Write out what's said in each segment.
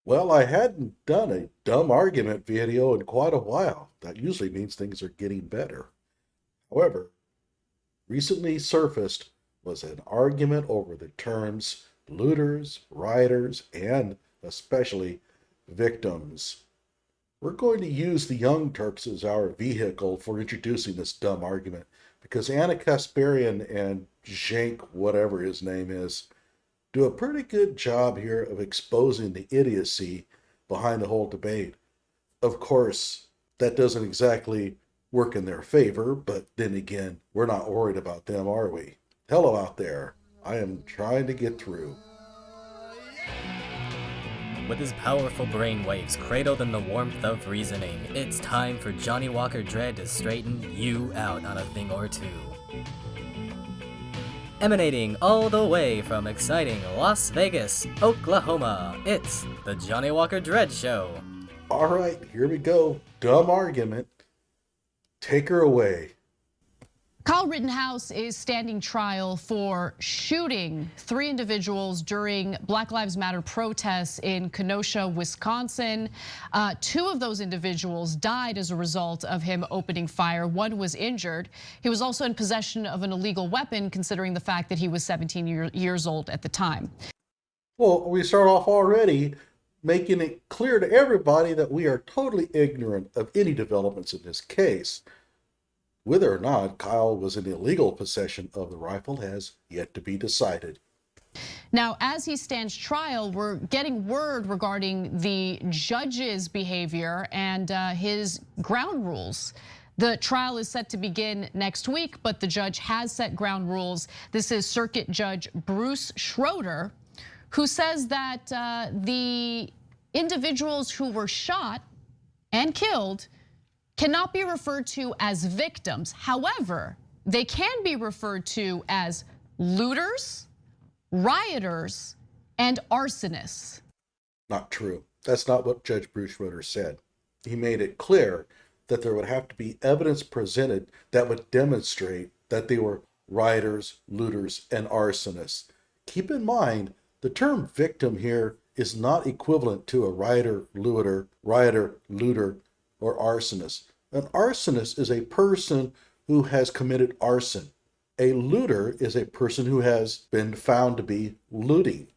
Well, I hadn't done a dumb argument video in quite a while. That usually means things are getting better. However, recently surfaced was an argument over the terms looters, rioters, and especially victims. We're going to use the Young Turks as our vehicle for introducing this dumb argument because Anna Kasparian and Jank, whatever his name is, do a pretty good job here of exposing the idiocy behind the whole debate. Of course, that doesn't exactly work in their favor, but then again, we're not worried about them, are we? Hello out there. I am trying to get through. With his powerful brainwaves cradled in the warmth of reasoning, it's time for Johnny Walker Dread to straighten you out on a thing or two. Emanating all the way from exciting Las Vegas, Oklahoma, it's the Johnny Walker Dread Show. All right, here we go. Dumb argument. Take her away. Kyle Rittenhouse is standing trial for shooting 3 individuals during Black Lives Matter protests in Kenosha, Wisconsin. 2 of those individuals died as a result of him opening fire. 1 was injured. He was also in possession of an illegal weapon, considering the fact that he was 17 years old at the time. Well, we start off already making it clear to everybody that we are totally ignorant of any developments in this case. Whether or not Kyle was in illegal possession of the rifle has yet to be decided. Now, as he stands trial, we're getting word regarding the judge's behavior and his ground rules. The trial is set to begin next week, but the judge has set ground rules. This is Circuit Judge Bruce Schroeder, who says that the individuals who were shot and killed cannot be referred to as victims. However, they can be referred to as looters, rioters, and arsonists. Not true. That's not what Judge Bruce Schroeder said. He made it clear that there would have to be evidence presented that would demonstrate that they were rioters, looters, and arsonists. Keep in mind, the term victim here is not equivalent to a rioter, looter, or arsonist. An arsonist is a person who has committed arson. A looter is a person who has been found to be looting.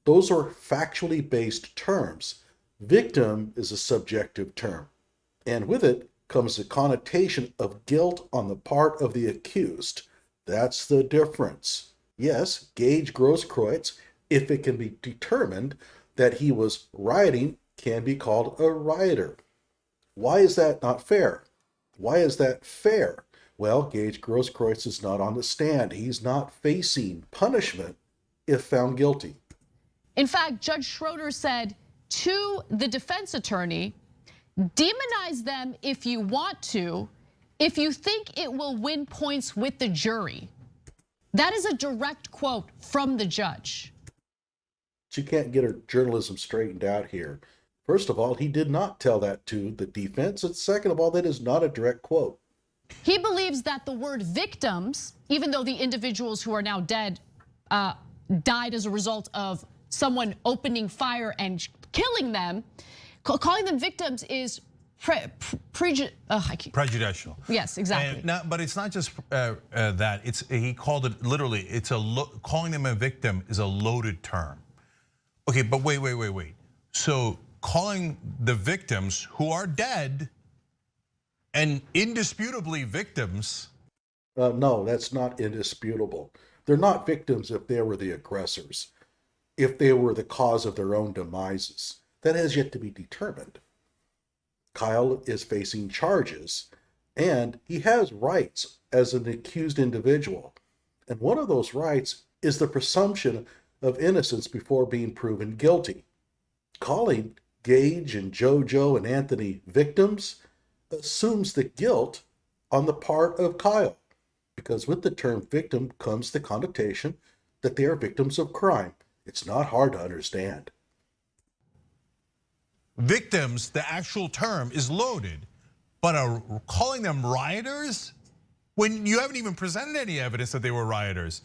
Those are factually based terms. Victim is a subjective term, and with it comes the connotation of guilt on the part of the accused. That's the difference. Yes, Gage Grosskreutz, if it can be determined that he was rioting, can be called a rioter. Why is that not fair? Why is that fair? Well, Gage Grosskreutz is not on the stand. He's not facing punishment if found guilty. In fact, Judge Schroeder said to the defense attorney, demonize them if you want to, if you think it will win points with the jury. That is a direct quote from the judge. She can't get her journalism straightened out here. First of all, he did not tell that to the defense. And second of all, that is not a direct quote. He believes that the word victims, even though the individuals who are now dead died as a result of someone opening fire and killing them, calling them victims is prejudicial. Yes, exactly. But it's not just that. He called it literally. Calling them a victim is a loaded term. Okay, but wait. So calling the victims who are dead and indisputably victims. No, that's not indisputable. They're not victims if they were the aggressors, if they were the cause of their own demises. That has yet to be determined. Kyle is facing charges, and he has rights as an accused individual. And one of those rights is the presumption of innocence before being proven guilty. Calling Gage and JoJo and Anthony victims assumes the guilt on the part of Kyle, because with the term victim comes the connotation that they are victims of crime. It's not hard to understand. Victims, the actual term is loaded, but calling them rioters when you haven't even presented any evidence that they were rioters.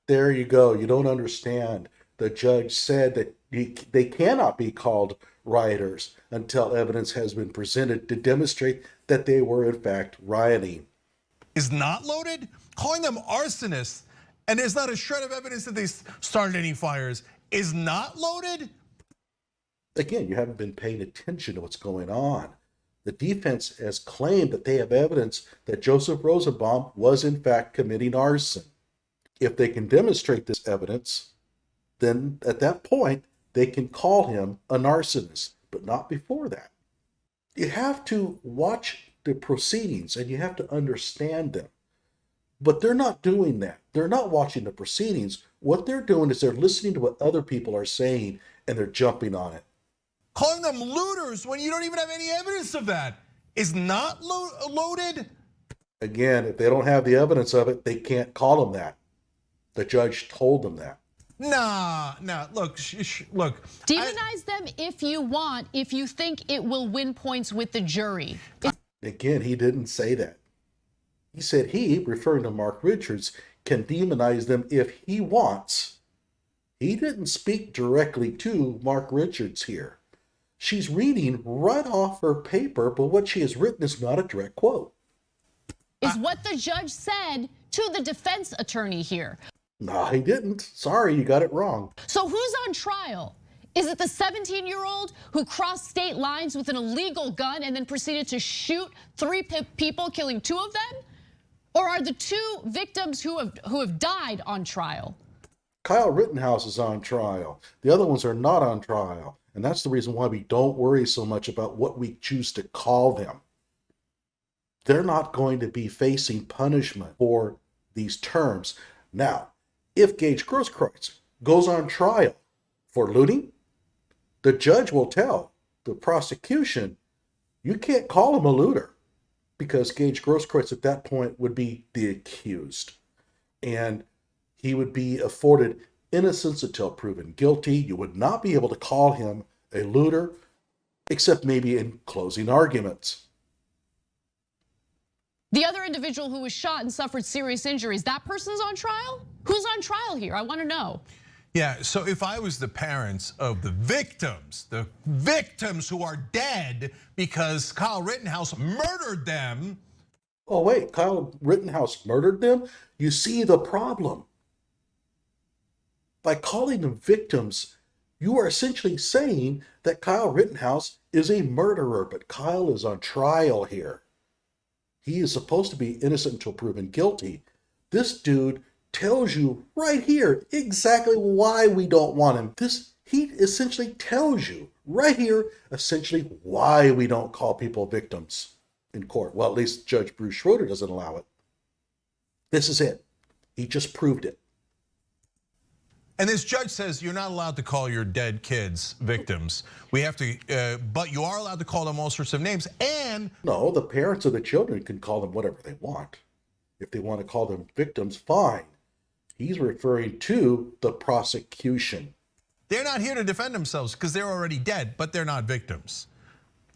There you go. You don't understand the judge said that they cannot be called rioters until evidence has been presented to demonstrate that they were in fact rioting. Is not loaded? Calling them arsonists, and there's not a shred of evidence that they started any fires, is not loaded? Again, you haven't been paying attention to what's going on. The defense has claimed that they have evidence that Joseph Rosenbaum was in fact committing arson. If they can demonstrate this evidence, then at that point, they can call him an arsonist, but not before that. You have to watch the proceedings and you have to understand them. But they're not doing that. They're not watching the proceedings. What they're doing is they're listening to what other people are saying and they're jumping on it. Calling them looters when you don't even have any evidence of that is not loaded? Again, if they don't have the evidence of it, they can't call them that. The judge told them that. Nah, look. Demonize them if you want, if you think it will win points with the jury. Again, he didn't say that. He said he, referring to Mark Richards, can demonize them if he wants. He didn't speak directly to Mark Richards here. She's reading right off her paper, but what she has written is not a direct quote. Is what the judge said to the defense attorney here. No, he didn't. Sorry, you got it wrong. So who's on trial? Is it the 17-year-old who crossed state lines with an illegal gun and then proceeded to shoot 3 people, killing 2 of them? Or are the 2 victims who have died on trial? Kyle Rittenhouse is on trial. The other ones are not on trial. And that's the reason why we don't worry so much about what we choose to call them. They're not going to be facing punishment for these terms. Now, if Gage Grosskreutz goes on trial for looting, the judge will tell the prosecution, you can't call him a looter, because Gage Grosskreutz at that point would be the accused. And he would be afforded innocence until proven guilty. You would not be able to call him a looter, except maybe in closing arguments. The other individual who was shot and suffered serious injuries, that person's on trial? Who's on trial here? I want to know. Yeah, so if I was the parents of the victims who are dead because Kyle Rittenhouse murdered them. Oh wait, Kyle Rittenhouse murdered them? You see the problem. By calling them victims, you are essentially saying that Kyle Rittenhouse is a murderer, but Kyle is on trial here. He is supposed to be innocent until proven guilty. This dude tells you right here exactly why we don't want him. He essentially tells you right here essentially why we don't call people victims in court. Well, at least Judge Bruce Schroeder doesn't allow it. This is it. He just proved it. And this judge says you're not allowed to call your dead kids victims. We have to, but you are allowed to call them all sorts of names. And no, the parents of the children can call them whatever they want. If they want to call them victims, fine. He's referring to the prosecution. They're not here to defend themselves because they're already dead, but they're not victims.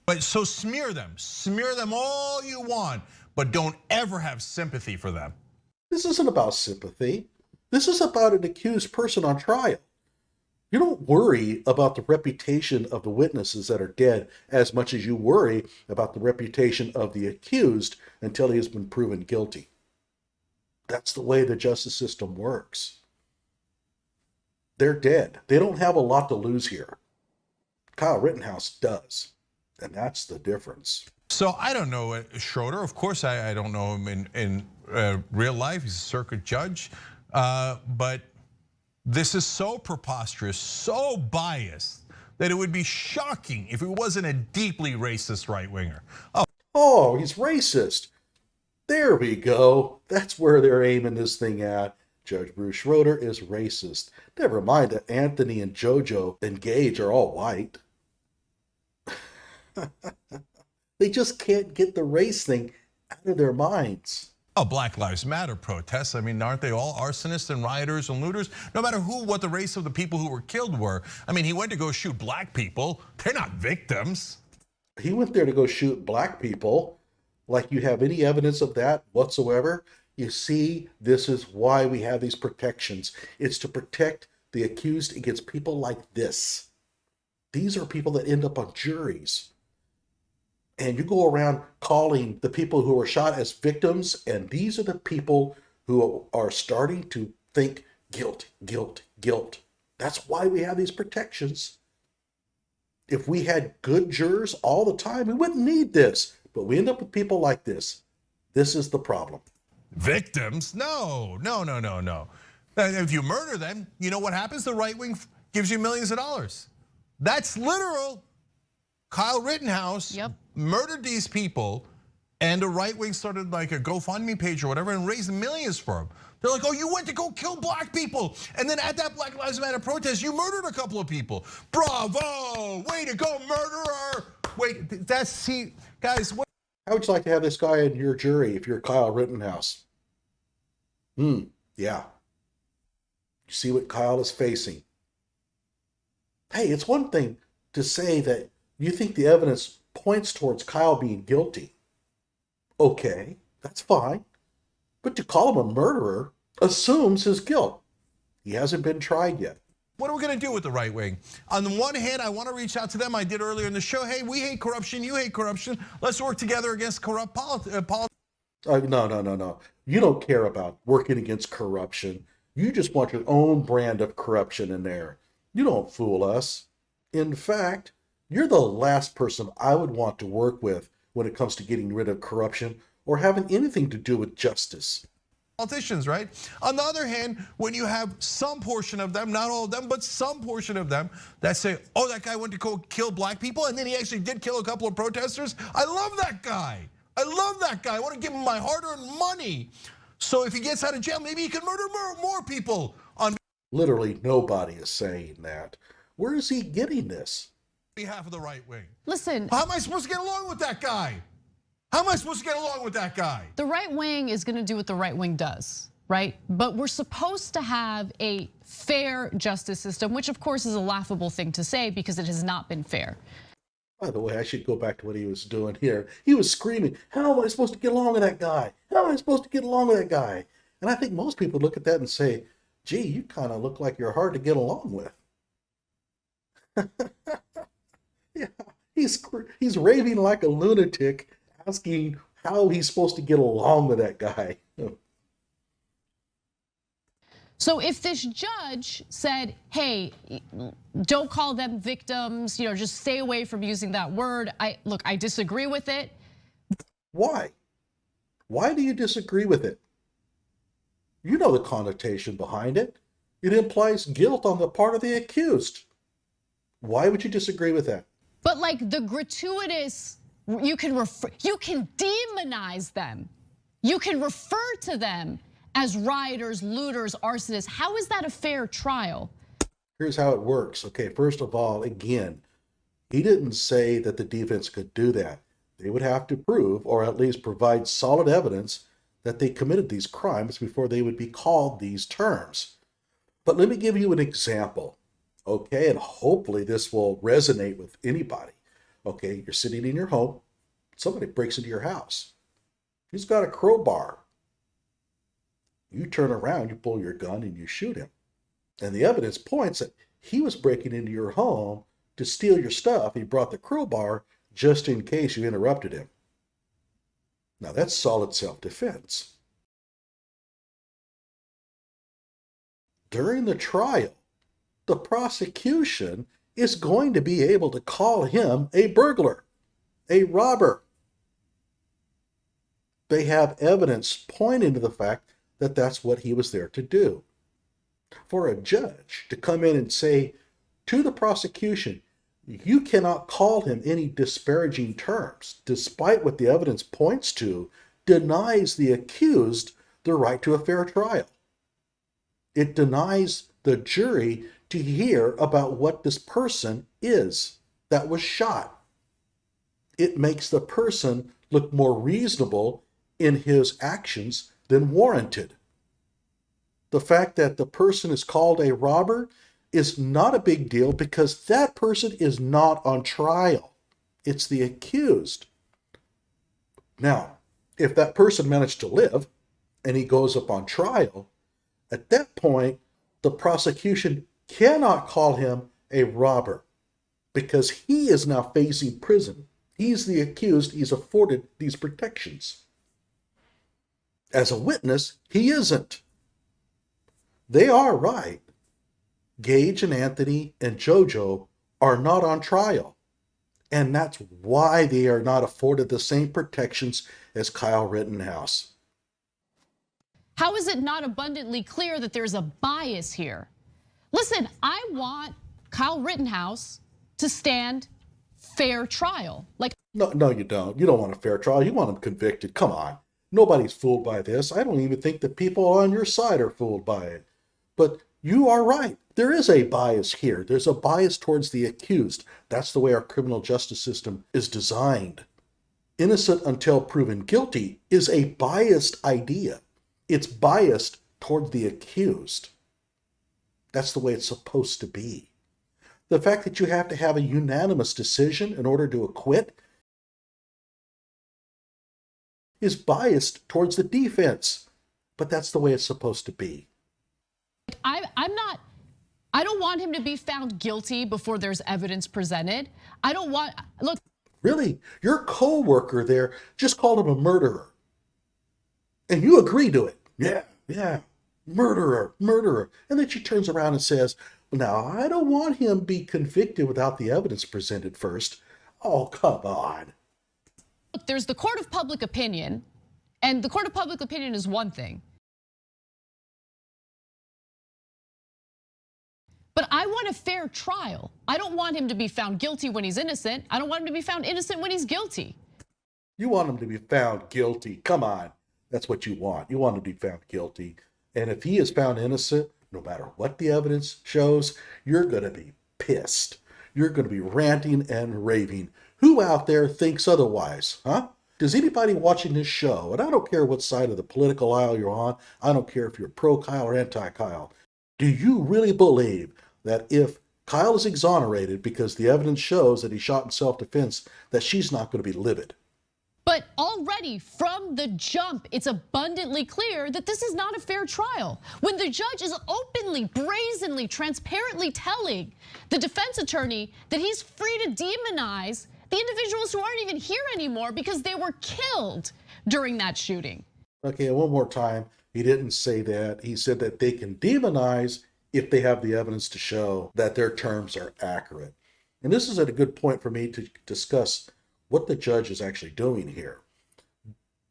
But so smear them all you want, but don't ever have sympathy for them. This isn't about sympathy. This is about an accused person on trial. You don't worry about the reputation of the witnesses that are dead as much as you worry about the reputation of the accused until he has been proven guilty. That's the way the justice system works. They're dead. They don't have a lot to lose here. Kyle Rittenhouse does. And that's the difference. So I don't know Schroeder. Of course, I don't know him in real life. He's a circuit judge. But this is so preposterous, so biased, that it would be shocking if he wasn't a deeply racist right-winger. Oh, he's racist. There we go. That's where they're aiming this thing at. Judge Bruce Schroeder is racist. Never mind that Anthony and JoJo and Gage are all white. They just can't get the race thing out of their minds. Oh, Black Lives Matter protests. I mean, aren't they all arsonists and rioters and looters? No matter what the race of the people who were killed were. I mean, he went to go shoot black people. They're not victims. He went there to go shoot black people. Like you have any evidence of that whatsoever? You see, this is why we have these protections. It's to protect the accused against people like this. These are people that end up on juries. And you go around calling the people who were shot as victims, and these are the people who are starting to think guilt, guilt, guilt. That's why we have these protections. If we had good jurors all the time, we wouldn't need this. But we end up with people like this. This is the problem. Victims? No. If you murder them, you know what happens? The right wing gives you millions of dollars. That's literal. Kyle Rittenhouse murdered these people, and the right wing started like a GoFundMe page or whatever and raised millions for him. They're like, oh, you went to go kill black people. And then at that Black Lives Matter protest, you murdered a couple of people. Bravo, way to go, murderer. Wait, guys. How would you like to have this guy in your jury if you're Kyle Rittenhouse? Yeah. You see what Kyle is facing. Hey, it's one thing to say that you think the evidence points towards Kyle being guilty. Okay, that's fine. But to call him a murderer assumes his guilt. He hasn't been tried yet. What are we going to do with the right wing? On the one hand, I want to reach out to them. I did earlier in the show. Hey, we hate corruption. You hate corruption. Let's work together against corrupt politics. No. You don't care about working against corruption. You just want your own brand of corruption in there. You don't fool us. In fact, you're the last person I would want to work with when it comes to getting rid of corruption or having anything to do with justice. Politicians, right? On the other hand, when you have some portion of them, not all of them, but some portion of them that say, oh, that guy went to go kill black people, and then he actually did kill a couple of protesters. I love that guy. I want to give him my hard-earned money. So if he gets out of jail, maybe he can murder more people. Literally nobody is saying that. Where is he getting this? Behalf of the right wing. Listen. How am I supposed to get along with that guy? The right wing is going to do what the right wing does, right? But we're supposed to have a fair justice system, which of course is a laughable thing to say because it has not been fair. By the way, I should go back to what he was doing here. He was screaming, how am I supposed to get along with that guy? And I think most people look at that and say, gee, you kind of look like you're hard to get along with. Yeah, he's raving like a lunatic, asking how he's supposed to get along with that guy. So if this judge said, hey, don't call them victims, just stay away from using that word. I disagree with it. Why? Why do you disagree with it? You know the connotation behind it. It implies guilt on the part of the accused. Why would you disagree with that? But like the gratuitous, you can demonize them. You can refer to them as rioters, looters, arsonists. How is that a fair trial? Here's how it works. Okay, first of all, again, he didn't say that the defense could do that. They would have to prove, or at least provide solid evidence, that they committed these crimes before they would be called these terms. But let me give you an example, okay? And hopefully this will resonate with anybody. Okay, you're sitting in your home, somebody breaks into your house. He's got a crowbar. You turn around, you pull your gun, and you shoot him. And the evidence points that he was breaking into your home to steal your stuff. He brought the crowbar just in case you interrupted him. Now that's solid self-defense. During the trial, the prosecution is going to be able to call him a burglar, a robber. They have evidence pointing to the fact that that's what he was there to do. For a judge to come in and say to the prosecution, you cannot call him any disparaging terms, despite what the evidence points to, denies the accused the right to a fair trial. It denies the jury to hear about what this person is that was shot. It makes the person look more reasonable in his actions than warranted. The fact that the person is called a robber is not a big deal because that person is not on trial. It's the accused. Now, if that person managed to live and he goes up on trial, at that point, the prosecution cannot call him a robber because he is now facing prison. He's the accused. He's afforded these protections. As a witness, he isn't. They are right. Gage and Anthony and JoJo are not on trial. And that's why they are not afforded the same protections as Kyle Rittenhouse. How is it not abundantly clear that there's a bias here? Listen, I want Kyle Rittenhouse to stand fair trial. No, you don't. You don't want a fair trial. You want him convicted. Come on. Nobody's fooled by this. I don't even think the people on your side are fooled by it. But you are right. There is a bias here. There's a bias towards the accused. That's the way our criminal justice system is designed. Innocent until proven guilty is a biased idea. It's biased toward the accused. That's the way it's supposed to be. The fact that you have to have a unanimous decision in order to acquit is biased towards the defense. But that's the way it's supposed to be. I don't want him to be found guilty before there's evidence presented. Look. Really? Your co-worker there just called him a murderer. And you agree to it. Yeah, murderer. And then she turns around and says, now, I don't want him to be convicted without the evidence presented first. Oh, come on. Look, there's the court of public opinion, and the court of public opinion is one thing. But I want a fair trial. I don't want him to be found guilty when he's innocent. I don't want him to be found innocent when he's guilty. You want him to be found guilty. Come on. That's what you want. You want him to be found guilty. And if he is found innocent, no matter what the evidence shows, you're going to be pissed. You're going to be ranting and raving. Who out there thinks otherwise, huh? Does anybody watching this show, and I don't care what side of the political aisle you're on, I don't care if you're pro-Kyle or anti-Kyle, do you really believe that if Kyle is exonerated because the evidence shows that he shot in self-defense, that she's not going to be livid? But already from the jump, it's abundantly clear that this is not a fair trial. When the judge is openly, brazenly, transparently telling the defense attorney that he's free to demonize the individuals who aren't even here anymore because they were killed during that shooting. Okay, one more time. He didn't say that. He said that they can demonize if they have the evidence to show that their terms are accurate. And this is a good point for me to discuss what the judge is actually doing here.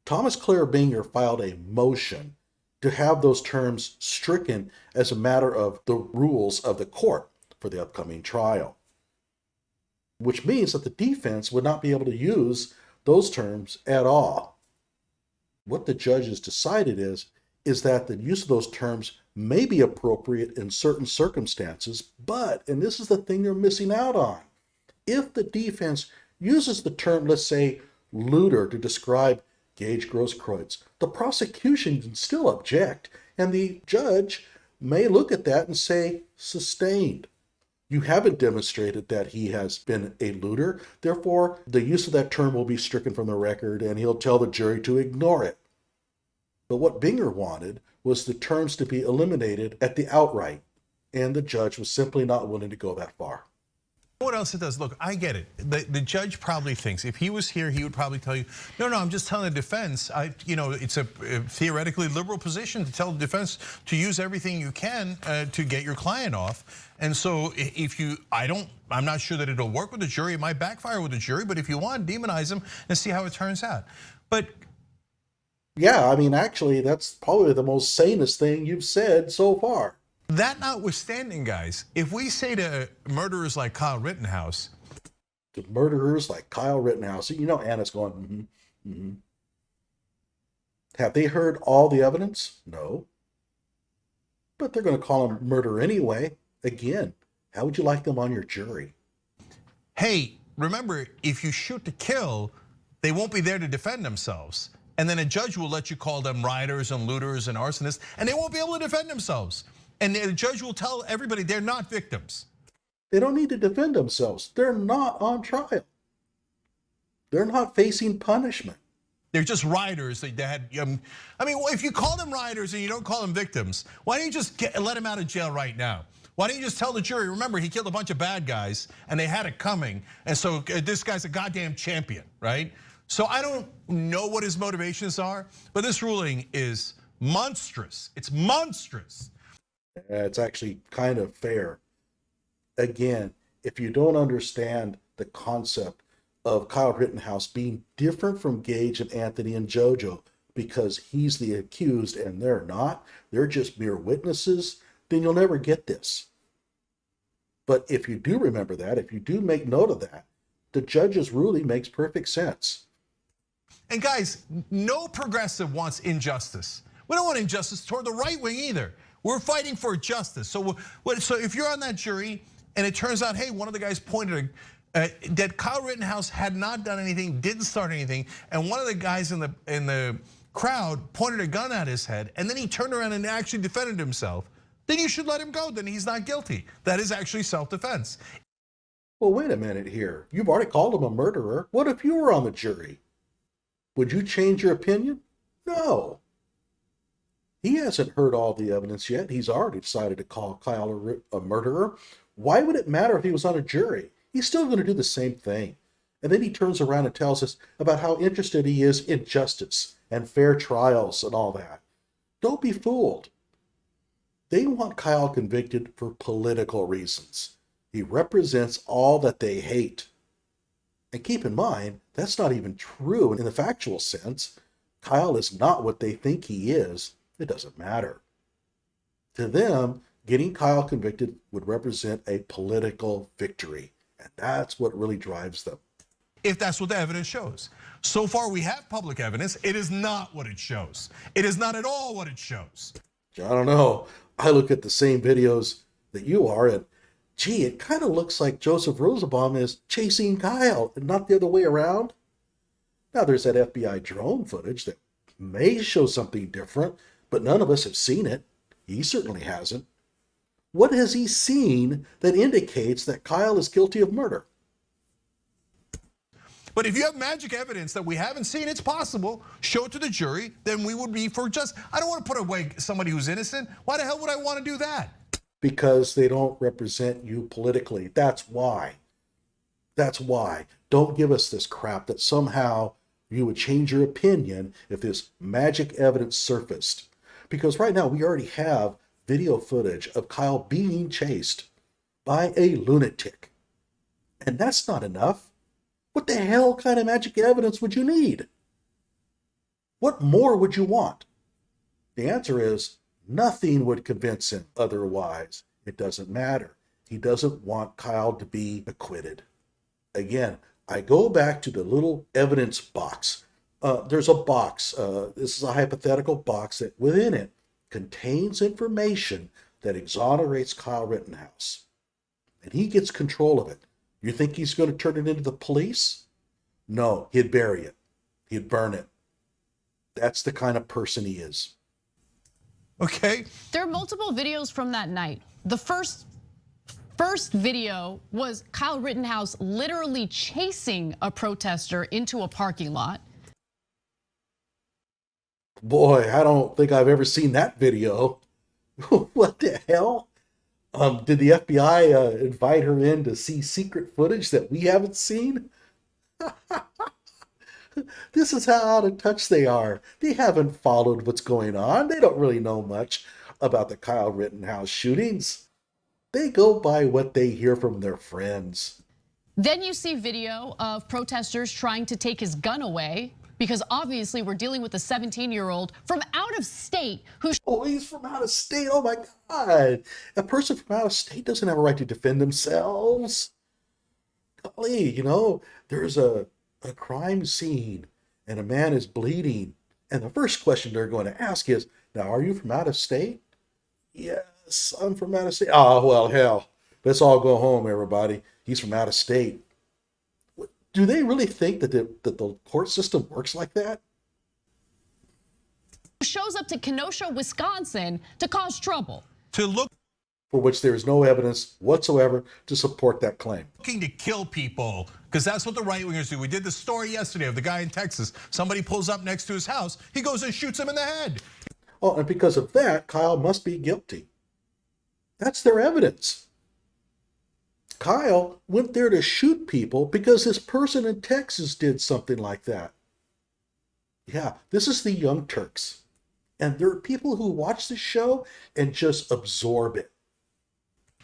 Thomas Claire Binger filed a motion to have those terms stricken as a matter of the rules of the court for the upcoming trial, which means that the defense would not be able to use those terms at all. What the judge has decided is that the use of those terms may be appropriate in certain circumstances, but, and this is the thing they're missing out on, if the defense uses the term, let's say, looter to describe Gage Grosskreutz, the prosecution can still object, and the judge may look at that and say, sustained. You haven't demonstrated that he has been a looter, therefore the use of that term will be stricken from the record, and he'll tell the jury to ignore it. But what Binger wanted was the terms to be eliminated at the outright, and the judge was simply not willing to go that far. What else it does? Look, I get it. The judge probably thinks if he was here, he would probably tell you, no, I'm just telling the defense. It's a theoretically liberal position to tell the defense to use everything you can to get your client off. And so I'm not sure that it'll work with the jury. It might backfire with the jury, but if you want, demonize them and see how it turns out. But yeah, I mean, actually, that's probably the most sanest thing you've said so far. That notwithstanding, guys, if we say to murderers like Kyle Rittenhouse, you know Anna's going, Have they heard all the evidence? No. But they're going to call him murder anyway. Again, how would you like them on your jury? Hey, remember, if you shoot to kill, they won't be there to defend themselves. And then a judge will let you call them rioters and looters and arsonists, and they won't be able to defend themselves. And the judge will tell everybody they're not victims. They don't need to defend themselves. They're not on trial. They're not facing punishment. They're just rioters. If you call them rioters and you don't call them victims, why don't you just let them out of jail right now? Why don't you just tell the jury, remember, he killed a bunch of bad guys and they had it coming. And so this guy's a goddamn champion, right? So I don't know what his motivations are, but this ruling is monstrous. It's monstrous. It's actually kind of fair. Again, if you don't understand the concept of Kyle Rittenhouse being different from Gage and Anthony and JoJo because he's the accused and they're not, they're just mere witnesses, then you'll never get this. But if you do remember that, if you do make note of that, the judge's ruling makes perfect sense. And guys, no progressive wants injustice. We don't want injustice toward the right wing either. We're fighting for justice. So if you're on that jury and it turns out, hey, one of the guys pointed that Kyle Rittenhouse had not done anything, didn't start anything, and one of the guys in the crowd pointed a gun at his head, and then he turned around and actually defended himself, then you should let him go. Then he's not guilty. That is actually self-defense. Well, wait a minute here. You've already called him a murderer. What if you were on the jury? Would you change your opinion? No. He hasn't heard all the evidence yet. He's already decided to call Kyle a murderer. Why would it matter if he was on a jury? He's still going to do the same thing. And then he turns around and tells us about how interested he is in justice and fair trials and all that. Don't be fooled. They want Kyle convicted for political reasons. He represents all that they hate. And keep in mind, that's not even true in the factual sense. Kyle is not what they think he is. It doesn't matter. To them, getting Kyle convicted would represent a political victory. And that's what really drives them. If that's what the evidence shows. So far we have public evidence. It is not what it shows. It is not at all what it shows. I don't know. I look at the same videos that you are and gee, it kind of looks like Joseph Rosenbaum is chasing Kyle and not the other way around. Now there's that FBI drone footage that may show something different, but none of us have seen it. He certainly hasn't. What has he seen that indicates that Kyle is guilty of murder? But if you have magic evidence that we haven't seen, it's possible, show it to the jury, then we would be for just, I don't want to put away somebody who's innocent. Why the hell would I want to do that? Because they don't represent you politically. That's why. That's why. Don't give us this crap that somehow you would change your opinion if this magic evidence surfaced. Because right now we already have video footage of Kyle being chased by a lunatic. And that's not enough. What the hell kind of magic evidence would you need? What more would you want? The answer is nothing would convince him otherwise. It doesn't matter. He doesn't want Kyle to be acquitted. Again, I go back to the little evidence box. There's a box. This is a hypothetical box that within it contains information that exonerates Kyle Rittenhouse. And he gets control of it. You think he's going to turn it into the police? No, he'd bury it. He'd burn it. That's the kind of person he is. Okay. There are multiple videos from that night. The first video was Kyle Rittenhouse literally chasing a protester into a parking lot. Boy, I don't think I've ever seen that video. What the hell? Did the FBI invite her in to see secret footage that we haven't seen? This is how out of touch they are. They haven't followed what's going on. They don't really know much about the Kyle Rittenhouse shootings. They go by what they hear from their friends. Then you see video of protesters trying to take his gun away because obviously we're dealing with a 17-year-old from out of state who... Oh, he's from out of state. Oh my God. A person from out of state doesn't have a right to defend themselves. Golly, you know, there's a crime scene and a man is bleeding. And the first question they're going to ask is, now, are you from out of state? Yes, I'm from out of state. Oh, well, hell, let's all go home, everybody. He's from out of state. Do they really think that the court system works like that? Shows up to Kenosha, Wisconsin to cause trouble. To look for which there is no evidence whatsoever to support that claim. looking to kill people, because that's what the right wingers do. We did the story yesterday of the guy in Texas. Somebody pulls up next to his house, he goes and shoots him in the head. Oh, and because of that, Kyle must be guilty. That's their evidence. Kyle went there to shoot people because this person in Texas did something like that. Yeah, this is the Young Turks. And there are people who watch this show and just absorb it.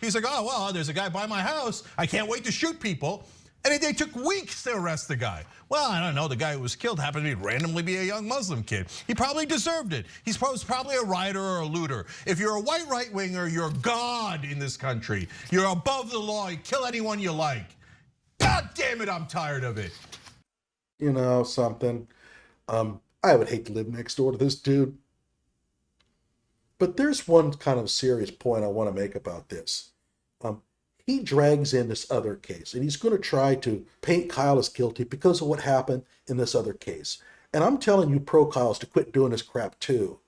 He's like, oh, well, there's a guy by my house. I can't wait to shoot people. And they took weeks to arrest the guy. Well, I don't know. The guy who was killed happened to randomly be a young Muslim kid. He probably deserved it. He's probably a rioter or a looter. If you're a white right-winger, you're God in this country. You're above the law. You kill anyone you like. God damn it, I'm tired of it. You know something? I would hate to live next door to this dude. But there's one kind of serious point I want to make about this. He drags in this other case, and he's going to try to paint Kyle as guilty because of what happened in this other case. And I'm telling you pro-Kyles to quit doing this crap too.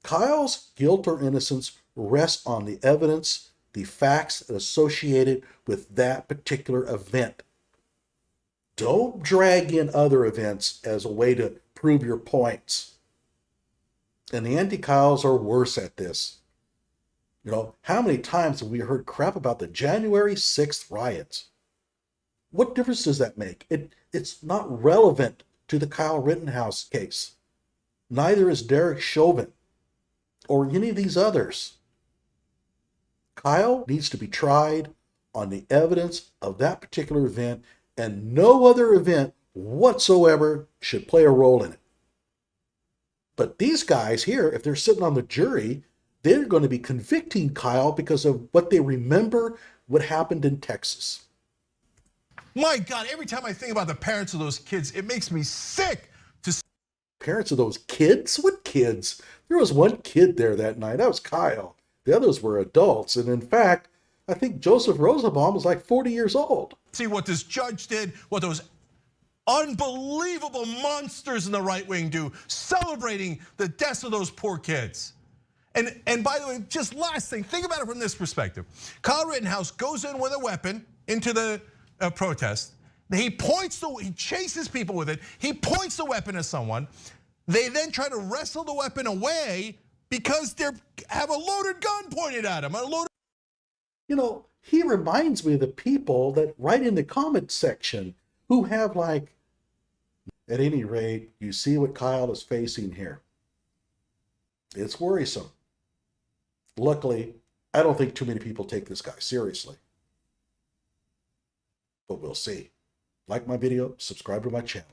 Kyle's guilt or innocence rests on the evidence, the facts associated with that particular event. Don't drag in other events as a way to prove your points. And the anti-Kyles are worse at this. You know, how many times have we heard crap about the January 6th riots? What difference does that make? It's not relevant to the Kyle Rittenhouse case. Neither is Derek Chauvin or any of these others. Kyle needs to be tried on the evidence of that particular event, and no other event whatsoever should play a role in it. But these guys here, if they're sitting on the jury, they're going to be convicting Kyle because of what they remember what happened in Texas. My God, every time I think about the parents of those kids, it makes me sick to... Parents of those kids? What kids? There was one kid there that night. That was Kyle. The others were adults. And in fact, I think Joseph Rosenbaum was like 40 years old. See what this judge did, what those unbelievable monsters in the right wing do, celebrating the deaths of those poor kids. And by the way, just last thing, think about it from this perspective. Kyle Rittenhouse goes in with a weapon into the protest. He chases people with it. He points the weapon at someone. They then try to wrestle the weapon away because they have a loaded gun pointed at him. You know, he reminds me of the people that write in the comment section who have like, at any rate, you see what Kyle is facing here. It's worrisome. Luckily, I don't think too many people take this guy seriously. But we'll see. Like my video, subscribe to my channel.